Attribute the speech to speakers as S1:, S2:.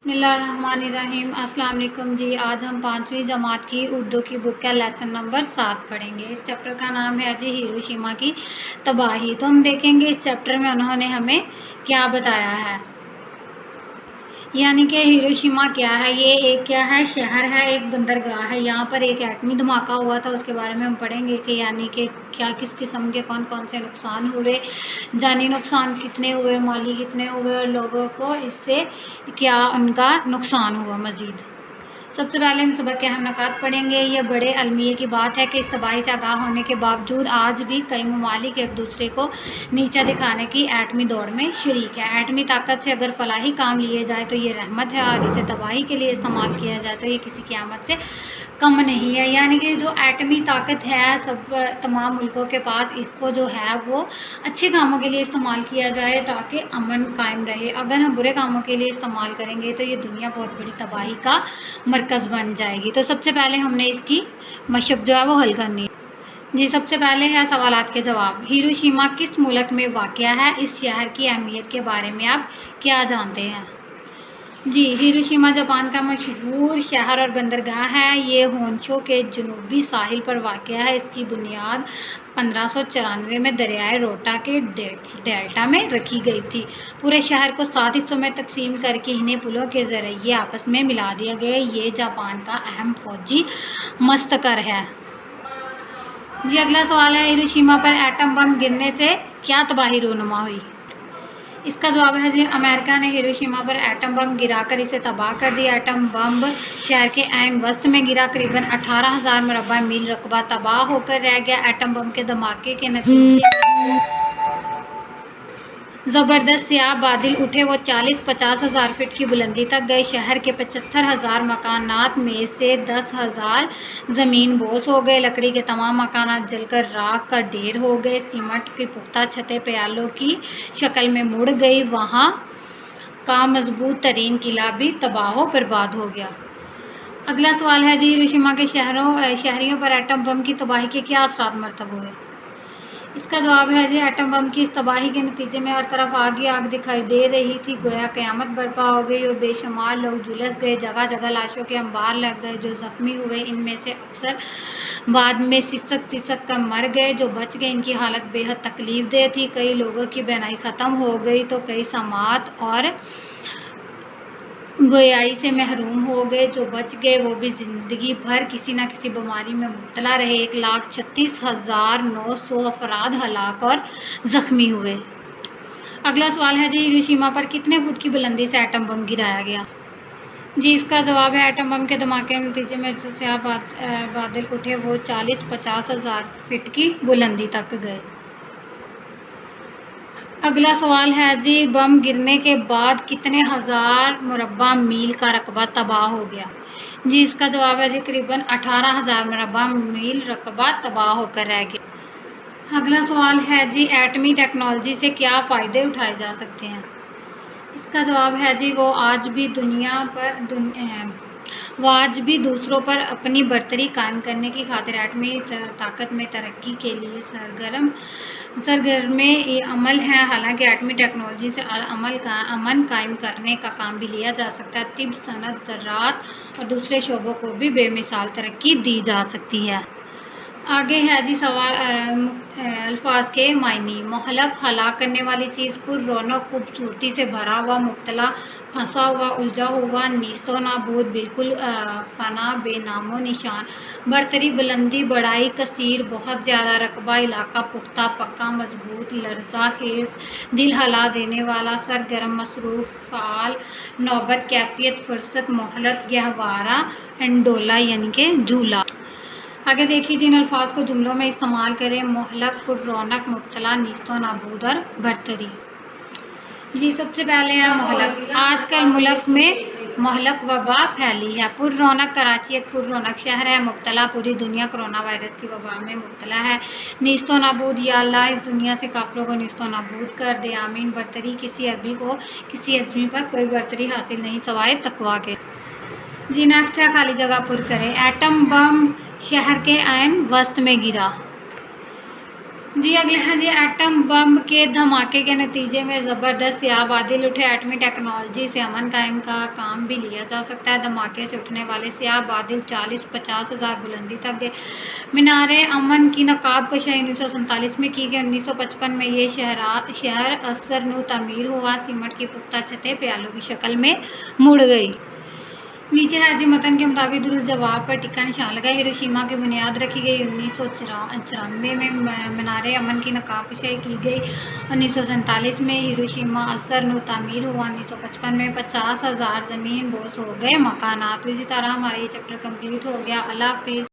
S1: बिस्मिल्लाहिर्रहमानिर्रहीम। अस्सलाम वालेकुम जी। आज हम 5वीं जमात की उर्दू की बुक का लेसन नंबर 7 पढ़ेंगे। इस चैप्टर का नाम है जी हिरोशिमा की तबाही। तो हम देखेंगे इस चैप्टर में उन्होंने हमें क्या बताया है, यानी कि हिरोशिमा क्या है। ये एक क्या है, शहर है, एक बंदरगाह है। यहाँ पर एक एटमी धमाका हुआ था, उसके बारे में हम पढ़ेंगे कि यानी कि क्या किस किस्म के कौन कौन से नुकसान हुए, जानी नुकसान कितने हुए, माली कितने हुए और लोगों को इससे क्या उनका नुकसान हुआ मज़ीद। सबसे पहले हम सबक के अहम नुकात पढ़ेंगे। ये बड़े अलमिये की बात है कि इस तबाही से आगाह होने के बावजूद आज भी कई ममालिक एक दूसरे को नीचा दिखाने की एटमी दौड़ में शरीक है। एटमी ताकत से अगर फलाही काम लिए जाए तो ये रहमत है, और इसे तबाही के लिए इस्तेमाल किया जाए तो ये किसी क़यामत से कम नहीं है। यानी कि जो एटमी ताकत है सब तमाम मुल्कों के पास, इसको जो है वो अच्छे कामों के लिए इस्तेमाल किया जाए ताकि अमन कायम रहे। अगर हम बुरे कामों के लिए इस्तेमाल करेंगे तो ये दुनिया बहुत बड़ी तबाही का मरकज़ बन जाएगी। तो सबसे पहले हमने इसकी मशक जो है वो हल करनी है। जी, सबसे पहले है सवालात के जवाब। हिरोशिमा किस मुल्क में वाक़या है? इस शहर की अहमियत के बारे में आप क्या जानते हैं? जी, हिरोशिमा जापान का मशहूर शहर और बंदरगाह है। ये होंशो के जनूबी साहिल पर वाक़या है। इसकी बुनियाद 1594 में दरियाए रोटा के डेल्टा में रखी गई थी। पूरे शहर को 7 हिस्सों में तकसीम करके इन्हें पुलों के ज़रिए आपस में मिला दिया गया। ये जापान का अहम फौजी मस्तकर है। जी, अगला सवाल है, हिरोशिमा पर एटम बम गिरने से क्या तबाही रूनुमा हुई? इसका जवाब है जी, अमेरिका ने हिरोशिमा पर एटम बम गिराकर इसे तबाह कर दिया। एटम बम शहर के ऐन वस्त में गिरा। करीबन 18,000 मुरब्बा मील रकबा तबाह होकर रह गया। एटम बम के धमाके के नतीजे ज़बरदस्त स्याह बादल उठे। वो 40-50 हज़ार फीट की बुलंदी तक गए। शहर के 75,000 मकानात में से 10,000 ज़मीन बोस हो गए। लकड़ी के तमाम मकानात जलकर राख का ढेर हो गए। सीमेंट की पुख्ता छतें प्यालों की शक्ल में मुड़ गई। वहाँ का मजबूत तरीन किला भी तबाह बर्बाद हो गया। अगला सवाल है जी, हिरोशिमा के शहरियों पर एटम बम की तबाही के क्या असरात मरतब हुए? इसका जवाब है जी, एटम बम की इस तबाही के नतीजे में हर तरफ आग ही आग दिखाई दे रही थी। गोया क़यामत बर्पा हो गई और बेशुमार लोग झुलस गए। जगह जगह लाशों के अंबार लग गए। जो ज़ख्मी हुए इनमें से अक्सर बाद में सिसक कर मर गए। जो बच गए इनकी हालत बेहद तकलीफ दे थी। कई लोगों की बहनाई ख़त्म हो गई तो कई समात और गोयाई से महरूम हो गए। जो बच गए वो भी ज़िंदगी भर किसी न किसी बीमारी में मुब्तला रहे। 1,36,900 अफराद हलाक और ज़ख्मी हुए। अगला सवाल है जी, हिरोशिमा पर कितने फुट की बुलंदी से एटम बम गिराया गया? जी, इसका जवाब है, एटम बम के धमाके के नतीजे में जो स्याह बादल उठे वो 40-50 हज़ार फीट की बुलंदी तक गए। अगला सवाल है जी, बम गिरने के बाद कितने हज़ार मुरब्बा मील का रकबा तबाह हो गया? जी, इसका जवाब है जी, करीबन 18,000 मुरब्बा मील रकबा तबाह होकर रह गया। अगला सवाल है जी, एटमी टेक्नोलॉजी से क्या फ़ायदे उठाए जा सकते हैं? इसका जवाब है जी, वो आज भी दूसरों पर अपनी बर्तरी कायम करने की खातिर एटमी ताकत में तरक्की के लिए सरगर्मे अमल है। हालांकि एटमी टेक्नोलॉजी से अमन कायम करने का काम भी लिया जा सकता है। तिब, सनत, ज़राअत और दूसरे शोबों को भी बेमिसाल तरक्की दी जा सकती है। आगे है जी सवाल अल्फाज के मायने। मोहलक, हलाक करने वाली चीज़। पुर रौनक, खूबसूरती से भरा हुआ। मुब्तला, फंसा हुआ, उलझा हुआ। नीस्तो नाबूद, बिल्कुल फना, बेनामो निशान। बरतरी, बुलंदी, बड़ाई, कसीर, बहुत ज़्यादा। रकबा, इलाका, पुख्ता, पक्का, मजबूत। लर्जा खेज, दिल हला देने वाला। सरगर्म, मसरूफ़, फ़ाल। नौबत, कैफियत, फुर्सत। मोहलत, गहवारा, एंडोला यानी कि झूला। आगे देखिए, जिन अल्फाज को जुमलों में इस्तेमाल करें। मोहलक, पुररौनक, मुब्तला, नीस्तो नाबूद और बरतरी। जी, सबसे पहले है मोहलक। आजकल मुल्क में मोहलक वबा फैली है। पुररौनक, कराची एक पुररौनक शहर है। मुब्तला, पूरी दुनिया कोरोना वायरस की वबा में मुब्तला है। नीस्तो नाबूद, या अल्लाह इस दुनिया से काफिरों को नीस्तो नाबूद कर दे, आमीन। बरतरी, किसी अरबी को किसी अजमी पर कोई बरतरी हासिल नहीं सवाए तकवा के। जी, नेक्स्ट है खाली जगह पुर करें। एटम बम शहर के ऐन वस्त में गिरा। जी अगले हैं जी, एटम बम के धमाके के नतीजे में ज़बरदस्त सियाह बादल उठे, एटमी टेक्नोलॉजी से अमन कायम का काम भी लिया जा सकता है। धमाके से उठने वाले सियाह बादल 40-50 हज़ार बुलंदी तक गए। मीनारे अमन की नकाब कशाई 1947 में की गई। 1955 में ये शहर असर नू तमीर हुआ। सीमेंट की पुख्ता छतें प्यालों की शक्ल में मुड़ गई। नीचे है जी, मतन के मुताबिक दुरुस्त जवाब पर टिक्का निशान लगा। हिरोशिमा की बुनियाद रखी गई 1994 में। मीनारे अमन की नकाबकशाई की गई 1947 में। हिरोशिमा असर नू तामीर हुआ 1955 में। 50,000 ज़मीन बोस हो गए मकानात। तो इसी तरह हमारा ये चैप्टर कंप्लीट हो गया। अल्लाह हाफिज़।